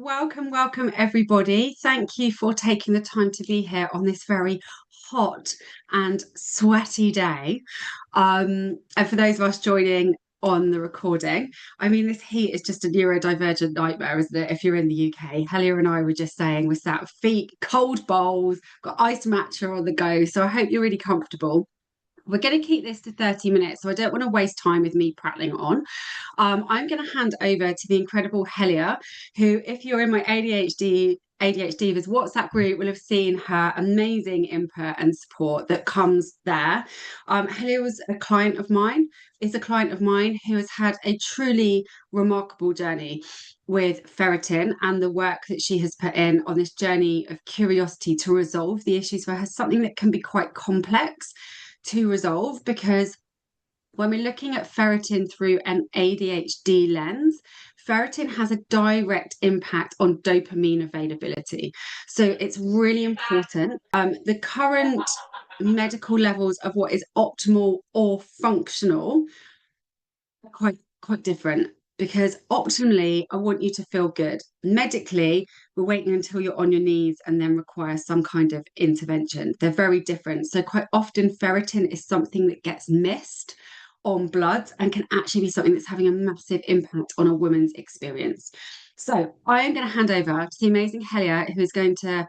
Welcome, everybody. Thank you for taking the time to be here on this very hot and sweaty day. And for those of us joining on the recording, I mean, this heat is just a neurodivergent nightmare, isn't it? If you're in the UK, Helia and I were just saying we're sat with feet, cold bowls, got iced matcha on the go. So I hope you're really comfortable. We're going to keep this to 30 minutes, so I don't want to waste time with me prattling on. I'm going to hand over to the incredible Helia, who, if you're in my ADHDers WhatsApp group, will have seen her amazing input and support that comes there. Helia was a client of mine, is a client of mine who has had a truly remarkable journey with Ferritin and the work that she has put in on this journey of curiosity to resolve the issues for her, something that can be quite complex to resolve because when we're looking at ferritin through an ADHD lens, ferritin has a direct impact on dopamine availability. So it's really important. The current medical levels of what is optimal or functional are quite different because optimally, I want you to feel good. Medically, we're waiting until you're on your knees and then require some kind of intervention. They're very different. So quite often, ferritin is something that gets missed on blood and can actually be something that's having a massive impact on a woman's experience. So I am going to hand over to the amazing Helia, who is going to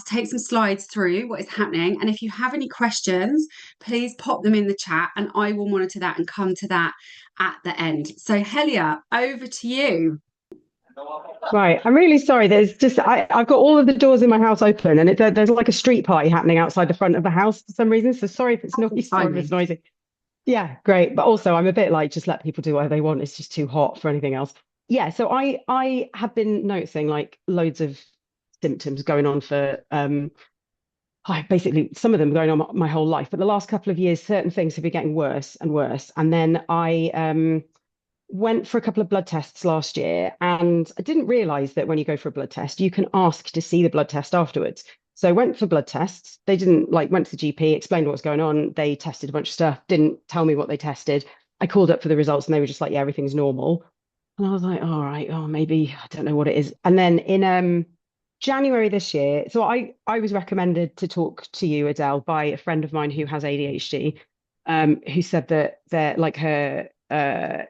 take some slides through what is happening. And if you have any questions, please pop them in the chat and I will monitor that and come to that at the end. So Helia, over to you. Right, I'm really sorry. I've got all of the doors in my house open, and there's like a street party happening outside the front of the house for some reason. So sorry if it's noisy. Sorry if it's noisy. Yeah, great. But also, I'm a bit like just let people do whatever they want. It's just too hot for anything else. Yeah. So I have been noticing like loads of symptoms going on for basically some of them going on my whole life. But the last couple of years, certain things have been getting worse and worse. And then I went for a couple of blood tests last year, and I didn't realize that when you go for a blood test, you can ask to see the blood test afterwards. So I went for blood tests. They didn't went to the GP, explained what was going on. They tested a bunch of stuff, didn't tell me what they tested. I called up for the results and they were just like, yeah, everything's normal. And I was like, all right, oh, maybe I don't know what it is. And then in January this year, so I was recommended to talk to you, Adele, by a friend of mine who has ADHD, who said that her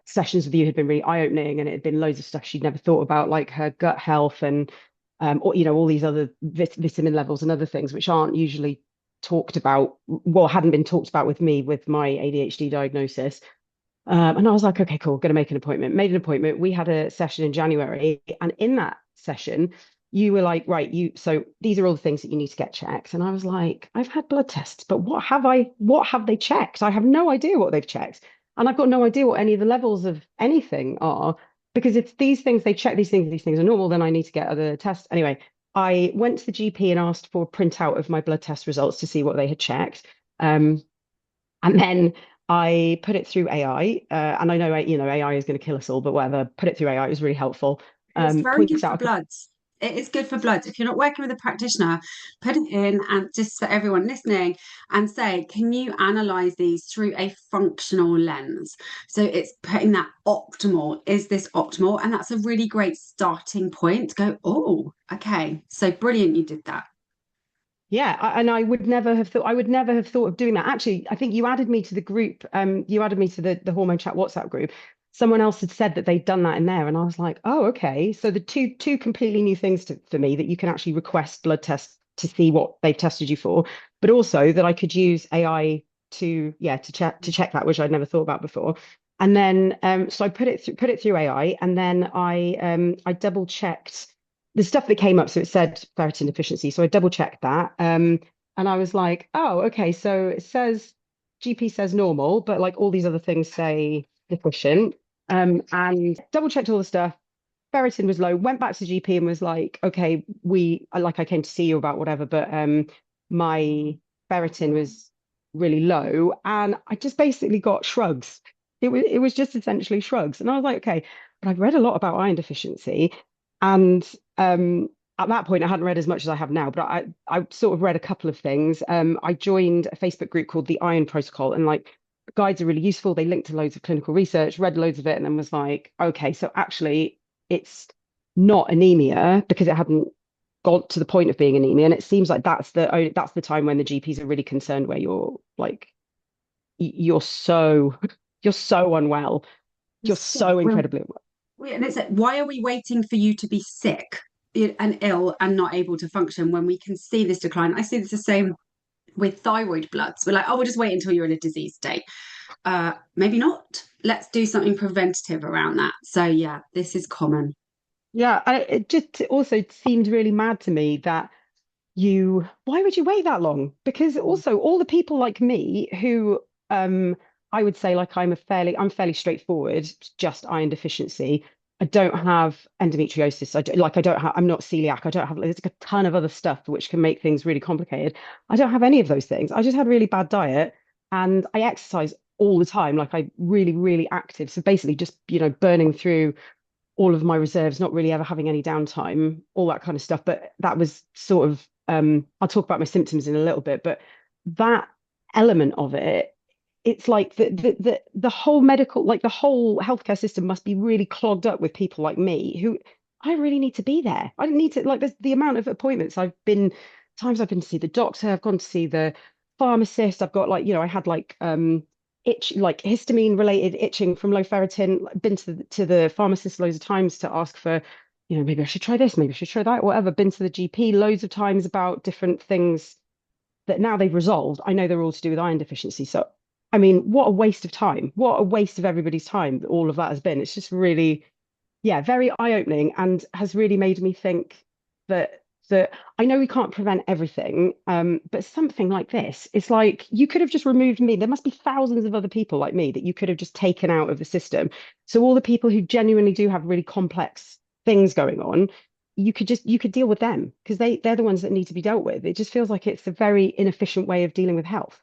sessions with you had been really eye-opening, and it had been loads of stuff she'd never thought about, like her gut health and or all these other vitamin levels and other things which aren't usually talked about, well, hadn't been talked about with me with my ADHD diagnosis. And I was like, okay, cool, gonna make an appointment. Made an appointment. We had a session in January, and in that session, you were like, right, so these are all the things that you need to get checked. And I was like, I've had blood tests, but what have they checked? I have no idea what they've checked. And I've got no idea what any of the levels of anything are. Because if these things, they check these things are normal, then I need to get other tests. Anyway, I went to the GP and asked for a printout of my blood test results to see what they had checked. And then I put it through AI, and I know AI is going to kill us all, but whatever. Put it through AI. It was really helpful. It's very good Points for out a couple. bloods. It is good for bloods. If you're not working with a practitioner, put it in and just for everyone listening and say, can you analyze these through a functional lens? So it's putting that optimal. Is this optimal? And that's a really great starting point to go, oh, okay. So brilliant, you did that. Yeah, and I would never have thought of doing that. Actually, I think you added me to the group. You added me to the Hormone Chat WhatsApp group. Someone else had said that they'd done that in there, and I was like, oh, okay. So the two completely new things for me, that you can actually request blood tests to see what they've tested you for, but also that I could use AI to check that, which I'd never thought about before. And then so I put it through AI, and then I double checked the stuff that came up. So it said ferritin deficiency. So I double checked that. And I was like, oh, okay. So it says GP says normal, but like all these other things say deficient. And double checked all the stuff. Ferritin was low. Went back to the GP and was like, okay, I came to see you about whatever, but my ferritin was really low, and I just basically got shrugs. It was just essentially shrugs, and I was like, okay. But I've read a lot about iron deficiency, and at that point, I hadn't read as much as I have now, but I sort of read a couple of things. I joined a Facebook group called the Iron Protocol, and like the guides are really useful. They link to loads of clinical research, read loads of it, and then was like, okay, so actually, it's not anemia because it hadn't got to the point of being anemia. And it seems like that's the time when the GPs are really concerned, where you're like you're so you're so unwell. You're You're sick. so Well, incredibly unwell. and it's like, why are we waiting for you to be sick and ill and not able to function when we can see this decline? I see this the same with thyroid bloods. We're like, oh, we'll just wait until you're in a disease state. Maybe not. Let's do something preventative around that. So yeah, this is common. Yeah, it just also seemed really mad to me that why would you wait that long? Because also all the people like me who I would say like I'm fairly straightforward, just iron deficiency. I don't have endometriosis. I don't have, I'm not celiac. I don't have, there's like a ton of other stuff which can make things really complicated. I don't have any of those things. I just had a really bad diet and I exercise all the time. Like I really, really active. So basically just, burning through all of my reserves, not really ever having any downtime, all that kind of stuff. But that was sort of, I'll talk about my symptoms in a little bit, but that element of it, it's like the whole medical, like the whole healthcare system must be really clogged up with people like me who I really need to be there. I don't need to, like, there's the amount of appointments times I've been to see the doctor, I've gone to see the pharmacist, I've got like, I had like like histamine related itching from low ferritin. Been to the pharmacist loads of times to ask for, maybe I should try this, maybe I should try that, whatever. Been to the GP loads of times about different things that now they've resolved. I know they're all to do with iron deficiency. So, I mean, what a waste of time. What a waste of everybody's time all of that has been. It's just really, yeah, very eye-opening and has really made me think that I know we can't prevent everything, but something like this, it's like you could have just removed me. There must be thousands of other people like me that you could have just taken out of the system. So all the people who genuinely do have really complex things going on, you could deal with them because they're the ones that need to be dealt with. It just feels like it's a very inefficient way of dealing with health.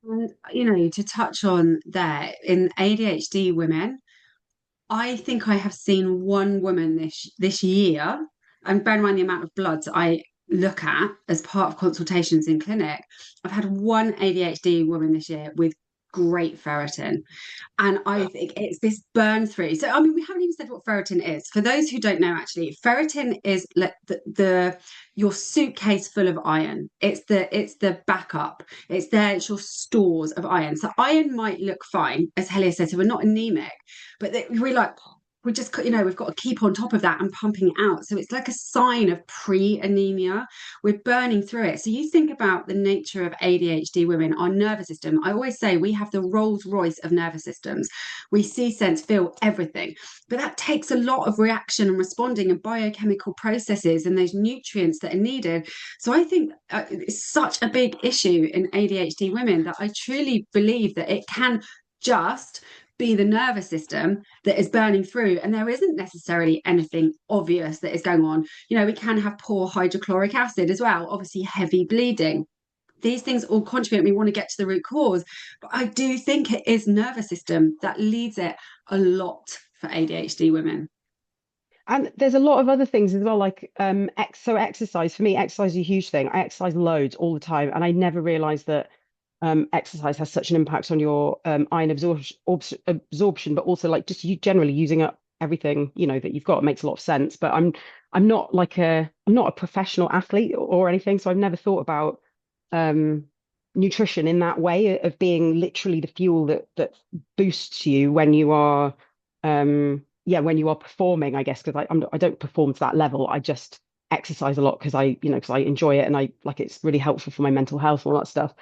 And to touch on there in ADHD women, I think I have seen one woman this year, and bear in mind the amount of bloods I look at as part of consultations in clinic. I've had one ADHD woman this year with great ferritin. And I think it's this burn through. So, I mean, we haven't even said what ferritin is. For those who don't know, actually, ferritin is your suitcase full of iron. It's the backup. It's there. It's your stores of iron. So iron might look fine, as Helia said. So we're not anemic, but we're like we just we've got to keep on top of that and pumping it out. So it's like a sign of pre-anemia. We're burning through it. So you think about the nature of ADHD women, our nervous system. I always say we have the Rolls Royce of nervous systems. We see, sense, feel everything. But that takes a lot of reaction and responding and biochemical processes and those nutrients that are needed. So I think it's such a big issue in ADHD women that I truly believe that it can just be the nervous system that is burning through, and there isn't necessarily anything obvious that is going on. We can have poor hydrochloric acid as well, obviously heavy bleeding. These things all contribute. We want to get to the root cause, but I do think it is nervous system that leads it a lot for ADHD women. And there's a lot of other things as well, like so exercise. For me, exercise is a huge thing. I exercise loads all the time, and I never realized that exercise has such an impact on your iron absorption, but also like just you generally using up everything that you've got. It makes a lot of sense. But I'm not a professional athlete or anything, so I've never thought about um, nutrition in that way of being literally the fuel that boosts you when you are when you are performing, I guess, because I don't perform to that level. I just exercise a lot because I enjoy it and I like it's really helpful for my mental health and all that stuff.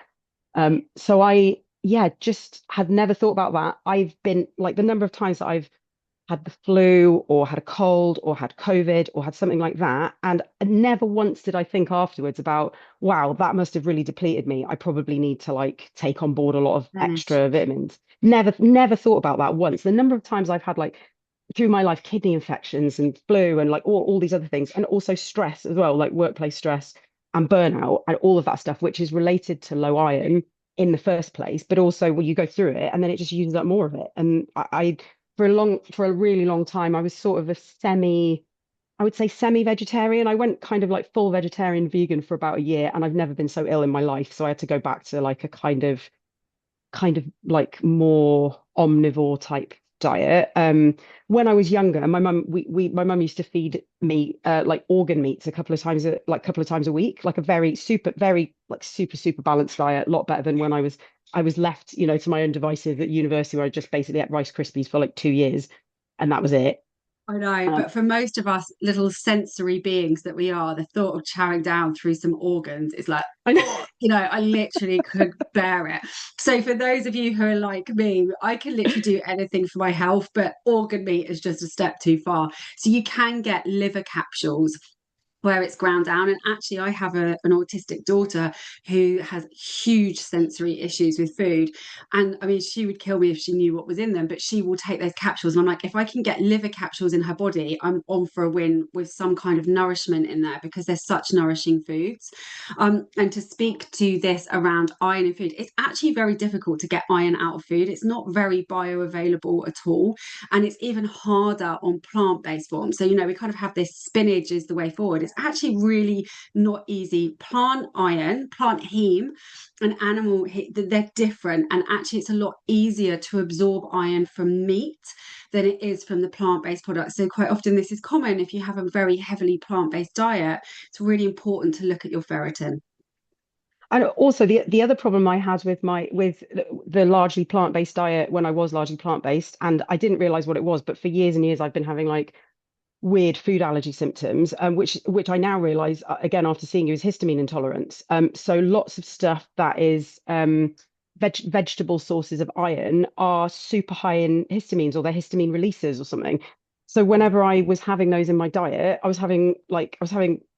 So yeah, just had never thought about that. I've been like the number of times that I've had the flu or had a cold or had COVID or had something like that. And never once did I think afterwards about, wow, that must have really depleted me. I probably need to like take on board a lot of Finish. extra vitamins. Never thought about that once. The number of times I've had like through my life kidney infections and flu and like all these other things, and also stress as well, like workplace stress and burnout and all of that stuff, which is related to low iron in the first place, but also well, you go through it and then it just uses up more of it. And I for a really long time, I was sort of I would say semi-vegetarian. I went kind of like full vegetarian vegan for about a year, and I've never been so ill in my life. So I had to go back to like a kind of like more omnivore type diet. When I was younger, my mum used to feed me like organ meats a couple of times a week, like a very like super balanced diet, a lot better than when I was left, to my own devices at university where I just basically ate Rice Krispies for like 2 years and that was it. I know, Um, but for most of us little sensory beings that we are, the thought of chowing down through some organs is like, I know. oh, I literally could bear it. So for those of you who are like me, I can literally do anything for my health, but organ meat is just a step too far. So you can get liver capsules where it's ground down. And actually, I have an autistic daughter who has huge sensory issues with food. And I mean, she would kill me if she knew what was in them, but she will take those capsules. And I'm like, if I can get liver capsules in her body, I'm on for a win with some kind of nourishment in there because they're such nourishing foods. And to speak to this around iron in food, it's actually very difficult to get iron out of food. It's not very bioavailable at all. And it's even harder on plant-based forms. So, we kind of have this spinach is the way forward. It's actually really not easy. Plant iron, plant heme, and animal, they're different. And actually, it's a lot easier to absorb iron from meat than it is from the plant-based products. So quite often this is common if you have a very heavily plant-based diet. It's really important to look at your ferritin. And also the other problem I had with the largely plant-based diet when I was largely plant-based, and I didn't realize what it was, but for years and years I've been having like weird food allergy symptoms, which I now realize again after seeing you is histamine intolerance. So lots of stuff that is vegetable sources of iron are super high in histamines or they're histamine releases or something. So whenever I was having those in my diet, I was having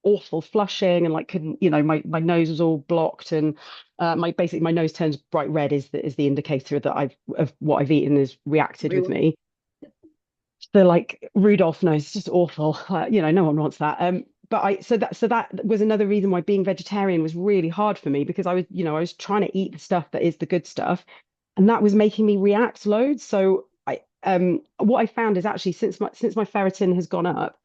awful flushing and like couldn't, my nose was all blocked and my nose turns bright red is the indicator that I've of what I've eaten has reacted with Real. me. The like Rudolph nose, it's just awful. No one wants that. But that was another reason why being vegetarian was really hard for me because I was trying to eat the stuff that is the good stuff, and that was making me react loads. So what I found is actually since my ferritin has gone up,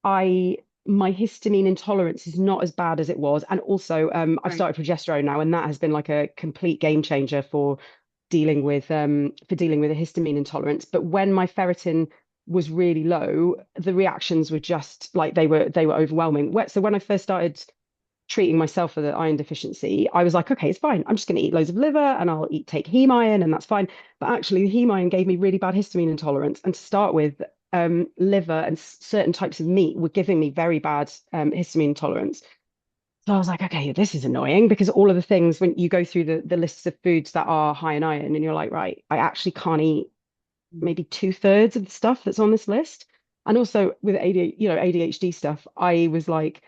I my histamine intolerance is not as bad as it was, and also I've Great. started progesterone now, and that has been like a complete game changer for dealing with a histamine intolerance. But when my ferritin was really low, the reactions were just like they were overwhelming. So when I first started treating myself for the iron deficiency, I was like, okay, it's fine. I'm just going to eat loads of liver and I'll take heme iron and that's fine. But actually, the heme iron gave me really bad histamine intolerance. And to start with, liver and certain types of meat were giving me very bad histamine intolerance. So I was like, okay, this is annoying because all of the things when you go through the lists of foods that are high in iron, and you're like, right, I actually can't eat maybe two-thirds of the stuff that's on this list. And also with ADHD stuff, I was like,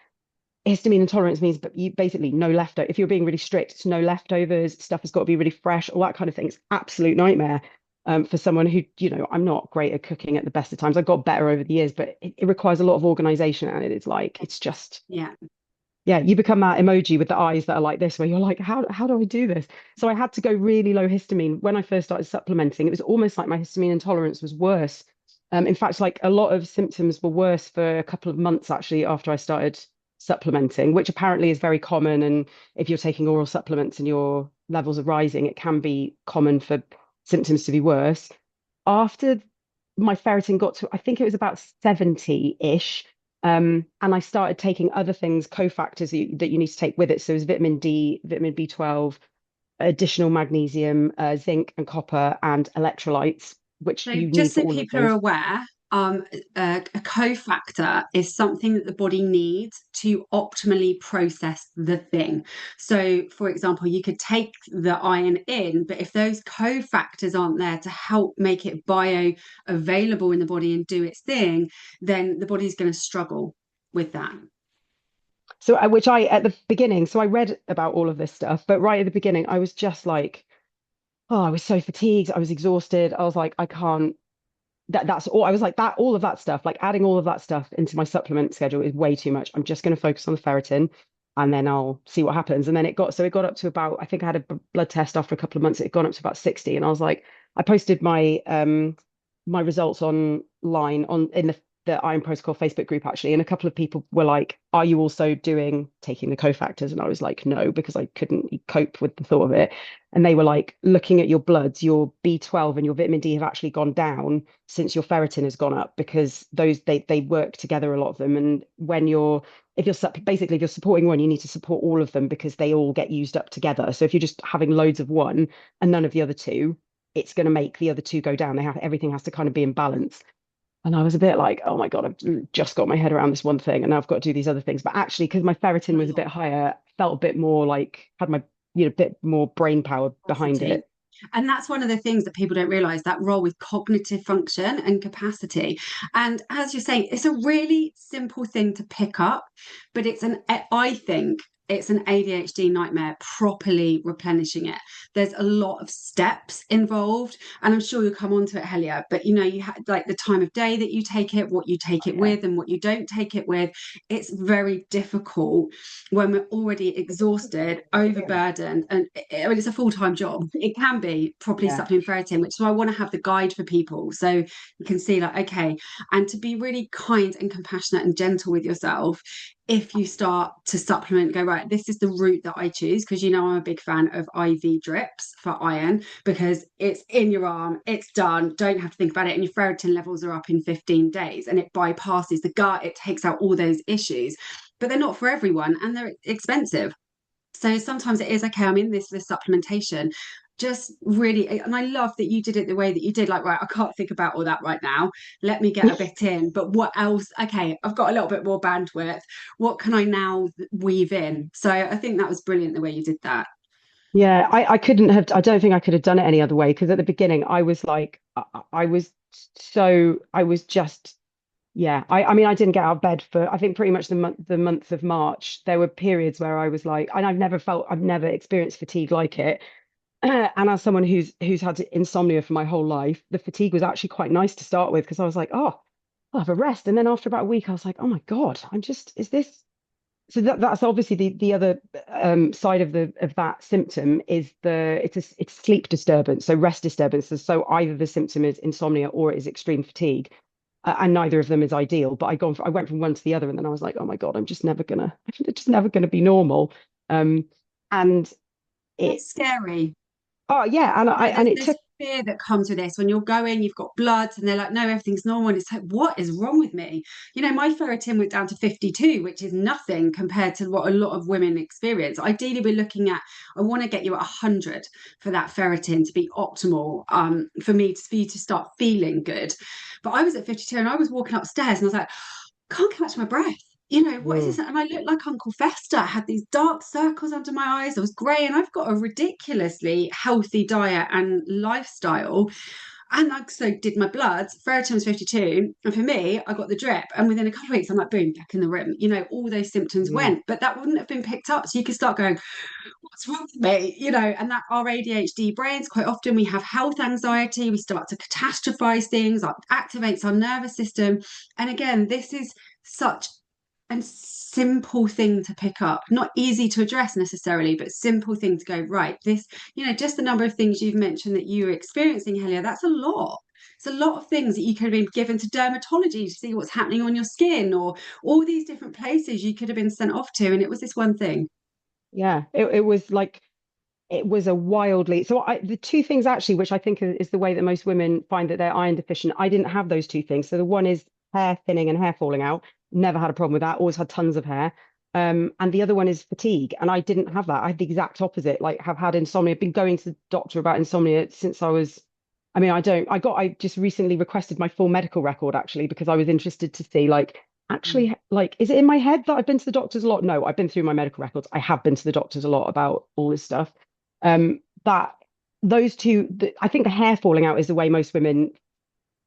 histamine intolerance means but you basically no leftover. If you're being really strict, it's no leftovers, stuff has got to be really fresh, all that kind of thing. It's absolute nightmare. For someone who, I'm not great at cooking at the best of times. I got better over the years, but it requires a lot of organization and it's just Yeah. yeah, you become that emoji with the eyes that are like this, where you're like, how do I do this? So I had to go really low histamine when I first started supplementing. It was almost like my histamine intolerance was worse. In fact, like a lot of symptoms were worse for a couple of months actually after I started supplementing, which apparently is very common. And if you're taking oral supplements and your levels are rising, it can be common for symptoms to be worse. After my ferritin got to, I think it was about 70-ish. And I started taking other things, cofactors that you need to take with it. So it was vitamin D, vitamin B12, additional magnesium, zinc and copper, and electrolytes, which So you need just for so all of people are those. aware, a cofactor is something that the body needs to optimally process the thing. So, for example, you could take the iron in, but if those cofactors aren't there to help make it bioavailable in the body and do its thing, then the body's going to struggle with that. So, which I at the beginning, so I read about all of this stuff, but right at the beginning, I was just like, oh, I was so fatigued, I was exhausted. I was like, I can't. That's all. I was like that. All of that stuff, like adding all of that stuff into my supplement schedule, is way too much. I'm just going to focus on the ferritin, and then I'll see what happens. And then it got up to about. I think I had a blood test after a couple of months. It had gone up to about 60, and I was like, I posted my results online on in the the Iron Protocol Facebook group actually, and a couple of people were like, "Are you also taking the cofactors?" And I was like, "No," because I couldn't cope with the thought of it. And they were like, "Looking at your bloods, your B12 and your vitamin D have actually gone down since your ferritin has gone up because those they work together, a lot of them. And when you're if you're basically if you're supporting one, you need to support all of them because they all get used up together. So if you're just having loads of one and none of the other two, it's going to make the other two go down. Everything has to kind of be in balance." And I was a bit like, oh my God, I've just got my head around this one thing and now I've got to do these other things. But actually, because my ferritin was a bit higher, felt a bit more like had my, bit more brain power behind Capacity. it. And that's one of the things that people don't realize, that role with cognitive function and capacity. And as you're saying, it's a really simple thing to pick up, but I think it's an ADHD nightmare properly replenishing it. There's a lot of steps involved, and I'm sure you'll come on to it, Helia. But you have like the time of day that you take it, what you take Oh, it yeah. with, and what you don't take it with. It's very difficult when we're already exhausted, overburdened, and I mean, it's a full-time job. It can be properly Yeah. supplementing ferritin, which is why I want to have the guide for people so you can see like, okay, and to be really kind and compassionate and gentle with yourself. If you start to supplement, go, right, this is the route that I choose, because I'm a big fan of IV drips for iron because it's in your arm, it's done, don't have to think about it, and your ferritin levels are up in 15 days and it bypasses the gut, it takes out all those issues. But they're not for everyone and they're expensive. So sometimes it is okay, I'm in this supplementation. Just really, and I love that you did it the way that you did. Like, right, I can't think about all that right now. Let me get a bit in. But what else? Okay, I've got a little bit more bandwidth. What can I now weave in? So I think that was brilliant the way you did that. Yeah, I couldn't have, I don't think I could have done it any other way because at the beginning I was like, I was I was just, yeah. I mean, I didn't get out of bed for, I think pretty much the month of March. There were periods where I was like, and I've never experienced fatigue like it. And as someone who's had insomnia for my whole life, the fatigue was actually quite nice to start with because I was like, oh, I'll have a rest. And then after about a week, I was like, oh my God, is this? So that's obviously the other side of that symptom is it's sleep disturbance, so rest disturbances. So either the symptom is insomnia or it is extreme fatigue, and neither of them is ideal. But I went from one to the other, and then I was like, oh my God, I'm just never gonna be normal. And it, That's scary. oh yeah, and I Like and it there's took. fear that comes with this when you're going, you've got bloods, and they're like, no, everything's normal. And it's like, what is wrong with me? My ferritin went down to 52, which is nothing compared to what a lot of women experience. Ideally, we're looking at, I want to get you at 100 for that ferritin to be optimal, for you to start feeling good. But I was at 52 and I was walking upstairs and I was like, can't catch my breath. What is Mm, this? And I looked like Uncle Fester. I had these dark circles under my eyes. I was grey, and I've got a ridiculously healthy diet and lifestyle. And I so did my bloods. Ferritin was 52. And for me, I got the drip. And within a couple of weeks, I'm like, boom, back in the room. All those symptoms mm, went, but that wouldn't have been picked up. So you could start going, what's wrong with me? And that our ADHD brains, quite often we have health anxiety. We start to catastrophize things, activates our nervous system. And again, this is such a simple thing to pick up, not easy to address necessarily, but simple thing to go, right, this, just the number of things you've mentioned that you were experiencing, Helia, that's a lot. It's a lot of things that you could have been given to dermatology to see what's happening on your skin, or all these different places you could have been sent off to, and it was this one thing. yeah, it was like it was a wildly the two things actually which I think is the way that most women find that they're iron deficient. I didn't have those two things. So the one is hair thinning and hair falling out. Never had a problem with that. Always had tons of hair. And the other one is fatigue, and I didn't have that. I had the exact opposite. Like, have had insomnia. Been going to the doctor about insomnia since I was. I mean, I don't. I just recently requested my full medical record actually because I was interested to see like actually like is it in my head that I've been to the doctors a lot? No, I've been through my medical records. I have been to the doctors a lot about all this stuff. That those two, I think the hair falling out is the way most women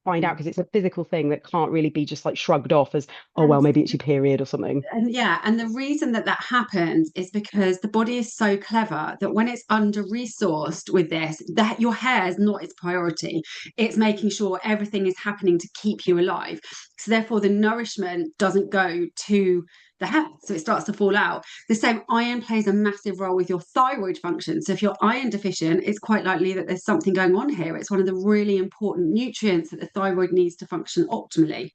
find out because it's a physical thing that can't really be just like shrugged off as, oh, well, And maybe it's your period or something. and yeah, and the reason that that happens is because the body is so clever that when it's under resourced with this, that your hair is not its priority. It's making sure everything is happening to keep you alive. So therefore the nourishment doesn't go to the hair, so it starts to fall out. The same, iron plays a massive role with your thyroid function. So if you're iron deficient, it's quite likely that there's something going on here. It's one of the really important nutrients that the thyroid needs to function optimally.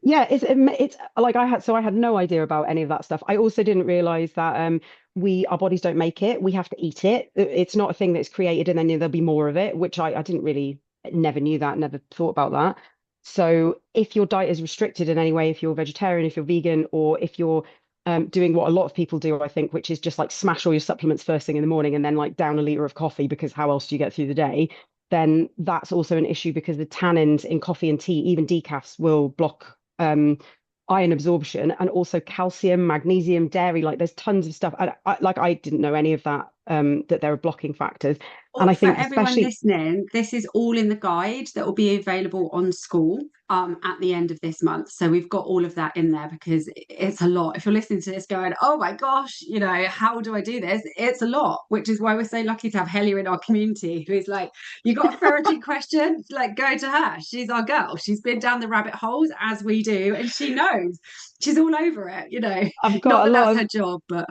Yeah, it's like I had no idea about any of that stuff. I also didn't realize that we our bodies don't make it. We have to eat it. It's not a thing that's created and then there'll be more of it, which I didn't really never knew that, never thought about that. So if your diet is restricted in any way, if you're vegetarian, if you're vegan, or if you're doing what a lot of people do, I think, which is just like smash all your supplements first thing in the morning and then like down a liter of coffee because how else do you get through the day? Then that's also an issue because the tannins in coffee and tea, even decafs, will block iron absorption and also calcium, magnesium, dairy. Like there's tons of stuff. I didn't know any of that, that there are blocking factors. And Or I for think everyone especially, listening, this is all in the guide that will be available on school at the end of this month. So we've got all of that in there because it's a lot. If you're listening to this going, oh my gosh, how do I do this? It's a lot, which is why we're so lucky to have Helia in our community, who's like, you got a ferritin question? Like, go to her. She's our girl. She's been down the rabbit holes as we do, and she knows. She's all over it. I've Not got a that lot that's her of job, but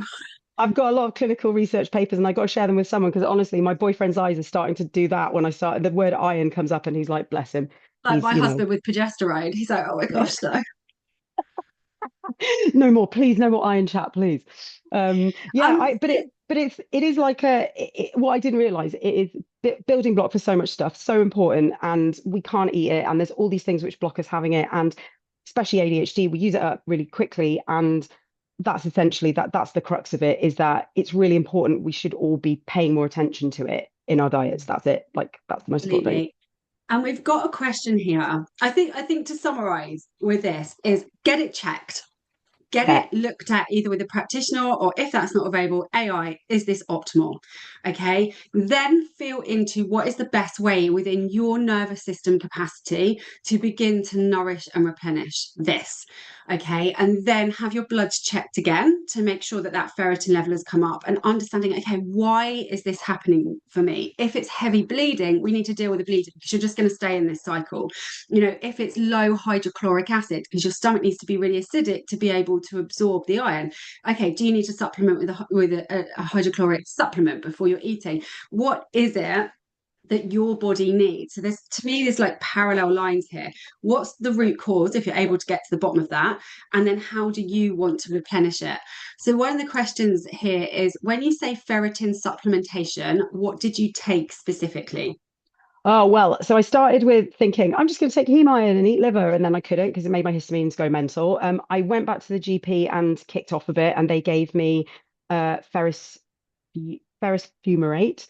I've got a lot of clinical research papers and I got to share them with someone because honestly, my boyfriend's eyes are starting to do that when I start. The word iron comes up and he's like, bless him. like my He's. husband with progesterone, he's like, oh my Yeah. gosh, no. No more, please, no more iron chat, please. Yeah, Um, it is like what I didn't realize, it is building block for so much stuff, so important, and we can't eat it, and there's all these things which block us having it, and especially ADHD, we use it up really quickly, and that's essentially that's the crux of it, is that it's really important. We should all be paying more attention to it in our diets. That's it. Like that's the most important thing. Absolutely. And we've got a question here. I think to summarize with this is get it checked. Get Yeah. it looked at either with a practitioner or if that's not available, AI, is this optimal? Okay. Then feel into what is the best way within your nervous system capacity to begin to nourish and replenish this. Okay. And then have your bloods checked again to make sure that that ferritin level has come up and understanding, okay, why is this happening for me? If it's heavy bleeding, we need to deal with the bleeding because you're just going to stay in this cycle. If it's low hydrochloric acid, because your stomach needs to be really acidic to be able to absorb the iron. Okay, do you need to supplement with a hydrochloric supplement before you're eating? What is it that your body needs? So there's, to me, there's like parallel lines here. What's the root cause if you're able to get to the bottom of that? And then how do you want to replenish it? So one of the questions here is when you say ferritin supplementation, what did you take specifically? Oh, well, so I started with thinking, I'm just going to take heme iron and eat liver. And then I couldn't because it made my histamines go mental. I went back to the GP and kicked off a bit, and they gave me ferrous fumarate.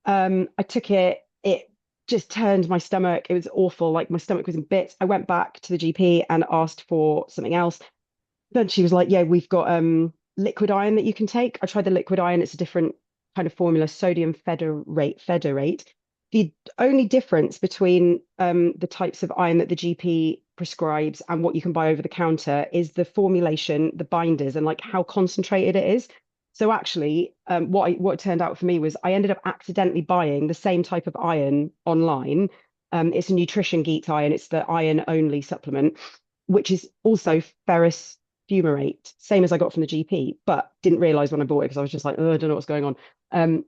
I took it. It just turned my stomach. It was awful. Like my stomach was in bits. I went back to the GP and asked for something else. Then she was like, "Yeah, we've got liquid iron that you can take." I tried the liquid iron. It's a different kind of formula, sodium federate. The only difference between the types of iron that the GP prescribes and what you can buy over the counter is the formulation, the binders, and like how concentrated it is. So actually, what it turned out for me was I ended up accidentally buying the same type of iron online. It's a nutrition geek iron. It's the iron only supplement, which is also ferrous fumarate, same as I got from the GP, but didn't realize when I bought it because I was just like, oh, I don't know what's going on.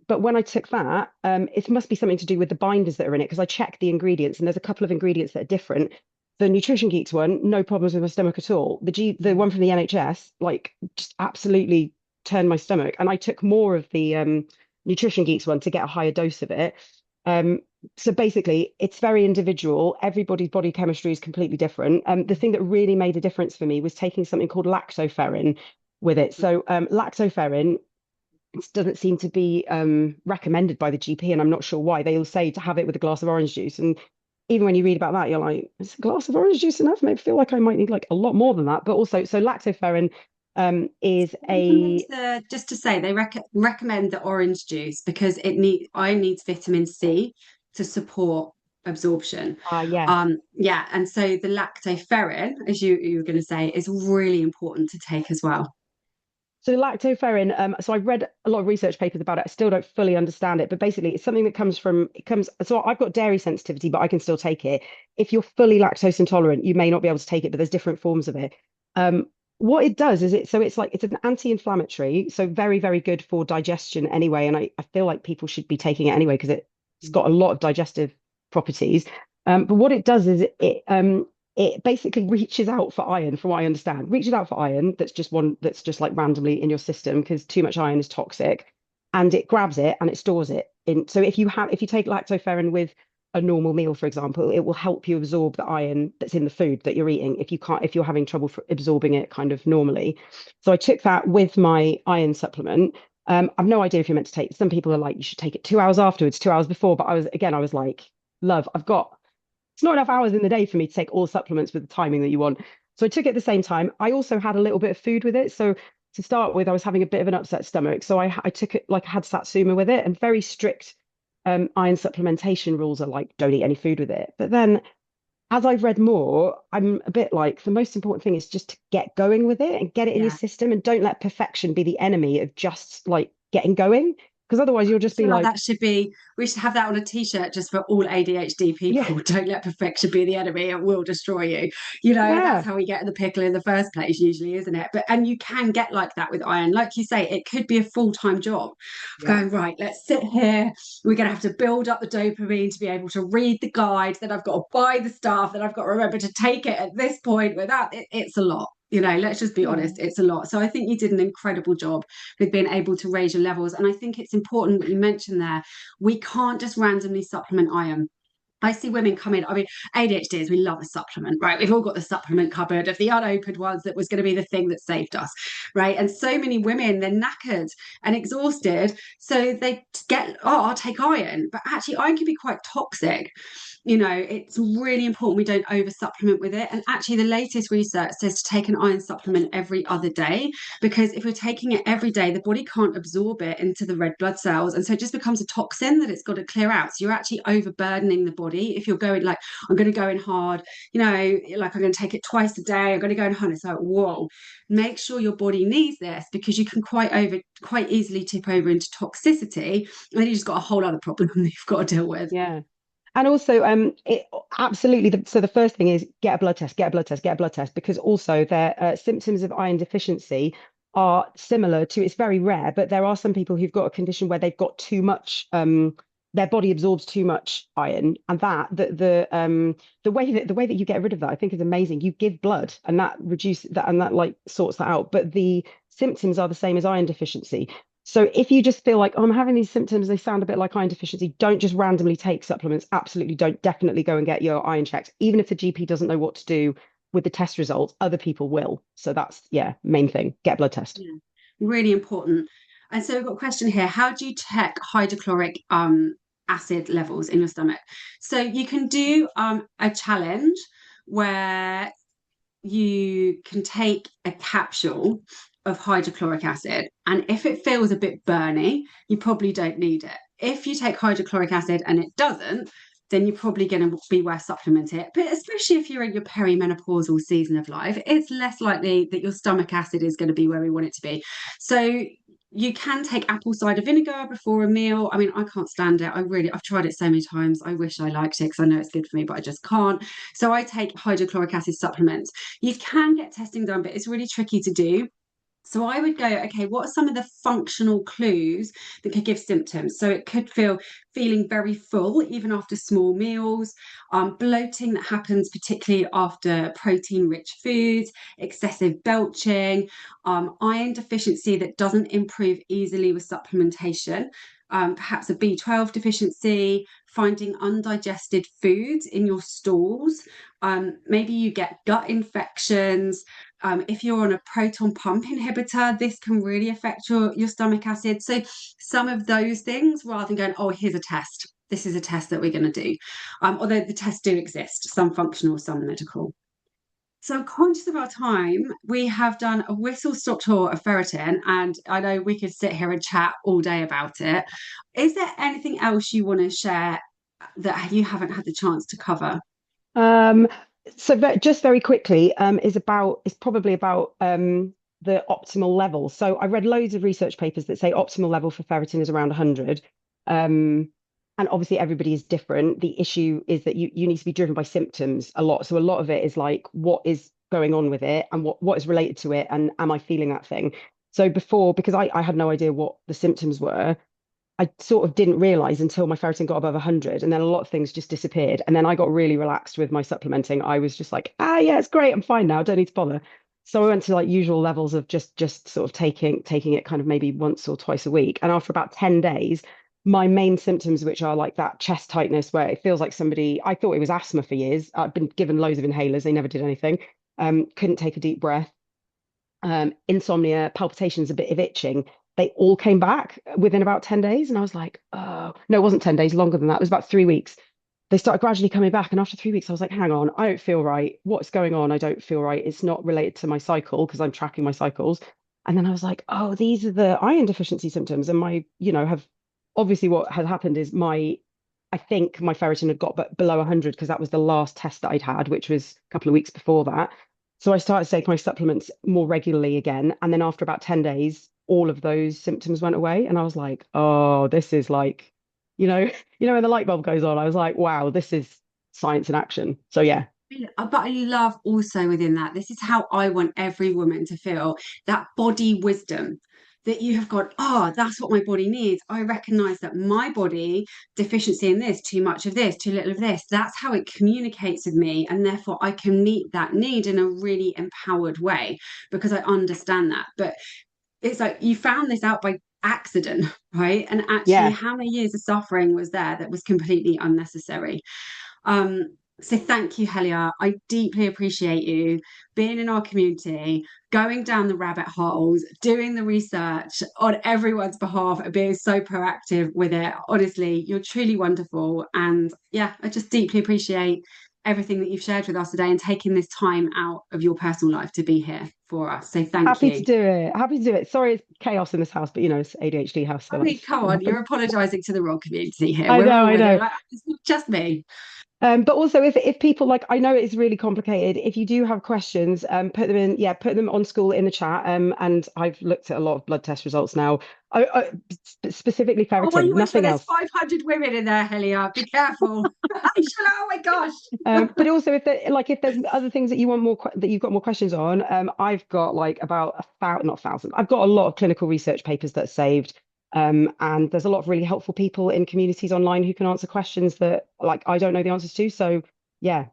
But when I took that, it must be something to do with the binders that are in it because I checked the ingredients and there's a couple of ingredients that are different. The Nutrition Geeks one, no problems with my stomach at all. The one from the NHS, like just absolutely turned my stomach. And I took more of the Nutrition Geeks one to get a higher dose of it. Um, so basically, it's very individual. Everybody's body chemistry is completely different. The thing that really made a difference for me was taking something called lactoferrin with it. So lactoferrin doesn't seem to be recommended by the GP, and I'm not sure why. They all say to have it with a glass of orange juice, and even when you read about that, you're like, is a glass of orange juice enough? Maybe feel like I might need like a lot more than that. But also, so lactoferrin is Recommend a just to say they recommend the orange juice because iron needs vitamin C to support absorption. yes. Yeah, and so the lactoferrin, as you were going to say, is really important to take as well. So lactoferrin, so I've read a lot of research papers about it. I still don't fully understand it, but basically it's something that so I've got dairy sensitivity, but I can still take it. If you're fully lactose intolerant, you may not be able to take it, but there's different forms of it. Um, what it does is it's an anti-inflammatory, so very, very good for digestion anyway. And I feel like people should be taking it anyway because it's got a lot of digestive properties. But what it does is it basically reaches out for iron, from what I understand, reaches out for iron that's just like randomly in your system because too much iron is toxic, and it grabs it and it stores it in. So if you take lactoferrin with a normal meal, for example, it will help you absorb the iron that's in the food that you're eating if you're having trouble for absorbing it kind of normally. So I took that with my iron supplement. I've no idea if you're meant to take. Some people are like, you should take it 2 hours afterwards, 2 hours before. But I was like, love, it's not enough hours in the day for me to take all supplements with the timing that you want. So I took it at the same time. I also had a little bit of food with it. So to start with, I was having a bit of an upset stomach. So I took it like I had satsuma with it, and very strict iron supplementation rules are like, don't eat any food with it. But then as I've read more, I'm a bit like the most important thing is just to get going with it and get it in your Yeah. system, and don't let perfection be the enemy of just like getting going. Because otherwise you'll I just be feel like like, that should be, we should have that on a t-shirt just for all ADHD yeah, people. Don't let perfection be the enemy, it will destroy you. You know, that's yeah, how we get in the pickle in the first place, usually, isn't it? But and you can get like that with iron. Like you say, it could be a full-time job of yeah. going, right, let's sit here. We're gonna have to build up the dopamine to be able to read the guide, then I've got to buy the stuff, then I've got to remember to take it at this point without it, it's a lot. You know, let's just be Yeah. honest, it's a lot. So I think you did an incredible job with being able to raise your levels. And I think it's important what you mentioned there. We can't just randomly supplement iron. I see women come in. I mean, ADHDers, we love a supplement, right? We've all got the supplement cupboard of the unopened ones that was going to be the thing that saved us, right? And so many women, they're knackered and exhausted. So they get, oh, I'll take iron. But actually, iron can be quite toxic. You know, it's really important we don't over supplement with it. And actually, the latest research says to take an iron supplement every other day, because if we're taking it every day, the body can't absorb it into the red blood cells. And so it just becomes a toxin that it's got to clear out. So you're actually overburdening the body. If you're going like, I'm going to go in hard, you know, like I'm going to take it twice a day, I'm going to go in hard. It's like, whoa, make sure your body needs this, because you can quite easily tip over into toxicity. And then you just got a whole other problem that you've got to deal with. Yeah. And also, it absolutely. So the first thing is get a blood test, get a blood test, get a blood test, because also their symptoms of iron deficiency are similar to. It's very rare, but there are some people who've got a condition where they've got too much. Their body absorbs too much iron, and the way that you get rid of that, I think, is amazing. You give blood, and that reduces that, and that like sorts that out. But the symptoms are the same as iron deficiency. So if you just feel like, oh, I'm having these symptoms, they sound a bit like iron deficiency, don't just randomly take supplements. Absolutely don't. Definitely go and get your iron checked. Even if the GP doesn't know what to do with the test results, other people will. So that's, yeah, main thing. Get a blood test. Yeah, really important. And so we've got a question here. How do you check hydrochloric acid levels in your stomach? So you can do a challenge where you can take a capsule of hydrochloric acid, and if it feels a bit burny, you probably don't need it. If you take hydrochloric acid and it doesn't, then you're probably going to be worth supplement it. But especially if you're in your perimenopausal season of life, it's less likely that your stomach acid is going to be where we want it to be. So you can take apple cider vinegar before a meal. I mean, I can't stand it. I've tried it so many times. I wish I liked it because I know it's good for me, but I just can't. So I take hydrochloric acid supplements. You can get testing done, but it's really tricky to do. So I would go, okay, what are some of the functional clues that could give symptoms? So it could feel feeling very full, even after small meals, bloating that happens particularly after protein-rich foods, excessive belching, iron deficiency that doesn't improve easily with supplementation, perhaps a B12 deficiency, finding undigested foods in your stools. Maybe you get gut infections. If you're on a proton pump inhibitor, this can really affect your stomach acid. So some of those things, rather than going, oh, here's a test. This is a test that we're going to do. Although the tests do exist, some functional, some medical. So I'm conscious of our time. We have done a whistle-stop tour of Ferritin, and I know we could sit here and chat all day about it. Is there anything else you want to share that you haven't had the chance to cover? Um, just very quickly, is probably about the optimal level. So I read loads of research papers that say optimal level for ferritin is around 100. Um, and obviously everybody is different. The issue is that you need to be driven by symptoms a lot. So a lot of it is like what is going on with it and what is related to it, and am I feeling that thing? So before, because I had no idea what the symptoms were, I sort of didn't realize until my ferritin got above 100, and then a lot of things just disappeared. And then I got really relaxed with my supplementing. I was just like, yeah, it's great. I'm fine now. Don't need to bother. So I went to like usual levels of just sort of taking it kind of maybe once or twice a week. And after about 10 days, my main symptoms, which are like that chest tightness where it feels like somebody, I thought it was asthma for years. I've been given loads of inhalers, they never did anything. Couldn't take a deep breath. Insomnia, palpitations, a bit of itching. They all came back within about 10 days. And I was like, oh, no, it wasn't 10 days, longer than that. It was about 3 weeks. They started gradually coming back. And after 3 weeks, I was like, hang on, I don't feel right. What's going on? I don't feel right. It's not related to my cycle because I'm tracking my cycles. And then I was like, oh, these are the iron deficiency symptoms. And have obviously what had happened is I think my ferritin had got below 100 because that was the last test that I'd had, which was a couple of weeks before that. So I started taking my supplements more regularly again. And then after about 10 days, all of those symptoms went away. And I was like, oh, this is like, you know, when the light bulb goes on, I was like, wow, this is science in action. So yeah. But I love also within that, this is how I want every woman to feel, that body wisdom that you have got, oh, that's what my body needs. I recognize that my body deficiency in this, too much of this, too little of this. That's how it communicates with me. And therefore I can meet that need in a really empowered way because I understand that. But it's like you found this out by accident, right? And actually, Yeah. how many years of suffering was there that was completely unnecessary? So thank you, Helia. I deeply appreciate you being in our community, going down the rabbit holes, doing the research on everyone's behalf, and being so proactive with it. Honestly, you're truly wonderful. And yeah, I just deeply appreciate everything that you've shared with us today and taking this time out of your personal life to be here for us. So thank Happy to you. do it. Happy to do it. Sorry, it's chaos in this house, but it's ADHD house, so I mean, that's come what on, you're happens. apologising to the wrong community here. We're all I with it. know. Like, it's not just me. But also, if people like, I know it's really complicated. If you do have questions, put them on school in the chat. And I've looked at a lot of blood test results now. Specifically Oh, well, ferritin, you wish, but nothing there's else. 500 women in there, Helia. Be careful. Oh my gosh. But also, if there's other things that you want that you've got more questions on, I've got like about not 1,000. I've got a lot of clinical research papers that are saved. And there's a lot of really helpful people in communities online who can answer questions that like I don't know the answers to. So yeah,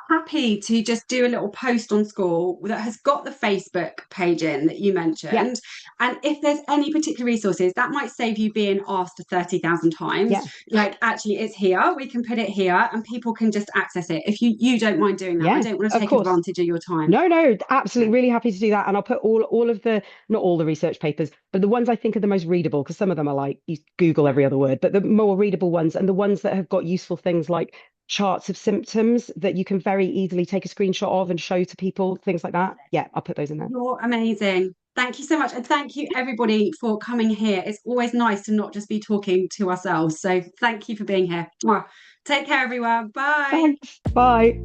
Happy to just do a little post on school that has got the Facebook page in that you yeah, mentioned. And if there's any particular resources, that might save you being asked 30,000 times. yeah, Like, actually, it's here. We can put it here and people can just access it. If you don't mind doing that, I yeah, don't want to of take course. advantage of your time. No, no, No. absolutely, really happy to do that. And I'll put all of the, not all the research papers, but the ones I think are the most readable, because some of them are like you Google every other word, but the more readable ones and the ones that have got useful things like charts of symptoms that you can very easily take a screenshot of and show to people, things like that. Yeah, I'll put those in there. You're amazing. Thank you so much. And thank you, everybody, for coming here. It's always nice to not just be talking to ourselves. So thank you for being here. Mwah. Take care, everyone. Bye. Thanks. Bye.